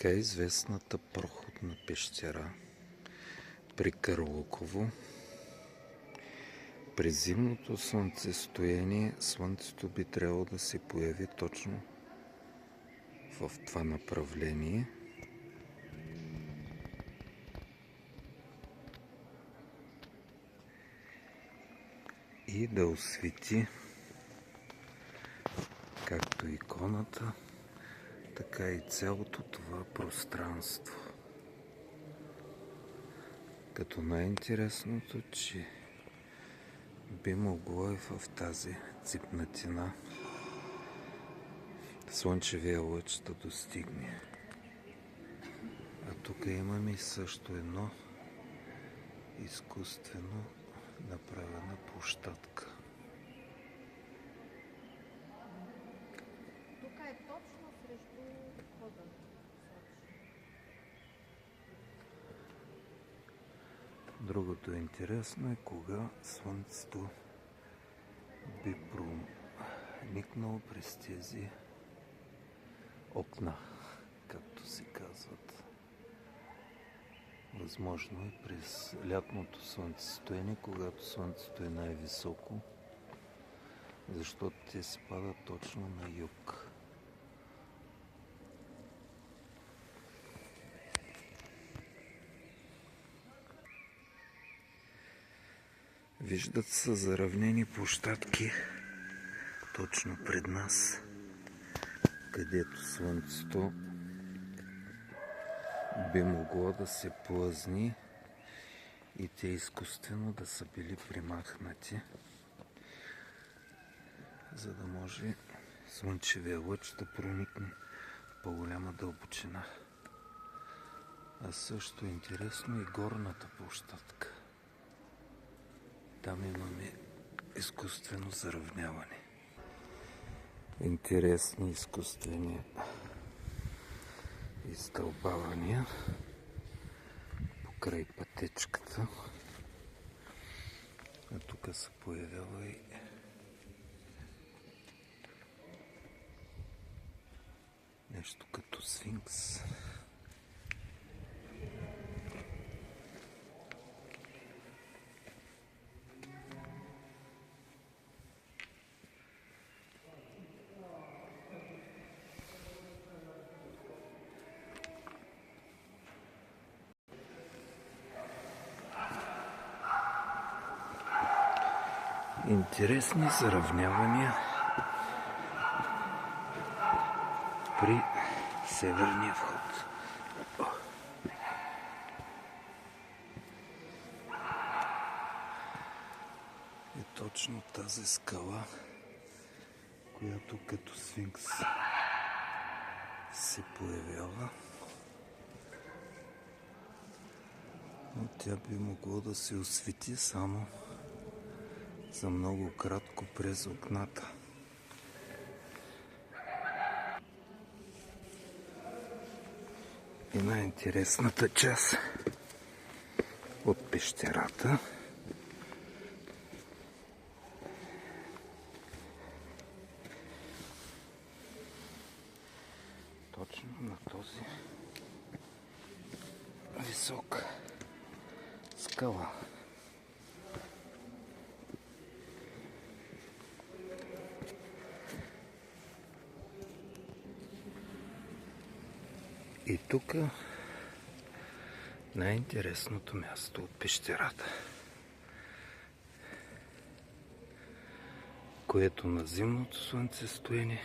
така известната проходна пещера при Карлуково. При зимното слънцестояние слънцето би трябвало да се появи точно в това направление. И да освети както иконата, така и цялото това пространство. Като най-интересното, че би могло и в тази ципнатина слънчевия лъч да достигне. А тук имаме също едно изкуствено направена площадка. Тук е точно срещу входа. Другото интересно е кога слънцето би проникнало през тези окна, както се казват. Възможно е през лятното слънцестояние, когато слънцето е най-високо, защото те се падат точно на юг. Виждат се заравнени площадки точно пред нас, където слънцето би могло да се плъзни и те изкуствено да са били примахнати, за да може слънчевия лъч да проникне в по-голяма дълбочина. А също е интересно и горната площадка. Там имаме изкуствено заравняване. Интересни изкуствени издълбавания покрай пътечката. А тук се появява и нещо като сфинкс. Интересни заравнявания при северния вход. И точно тази скала, която като сфинкс се появява, но тя би могло да се освети само за много кратко през окната. И най-интересната част от пещерата точно на този висок скала. И тук най-интересното място от пещерата, което на зимното слънцестояние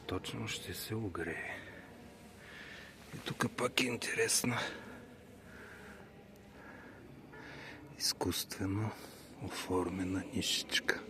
точно ще се огрее. И тук пак е интересна изкуствено оформена нишичка.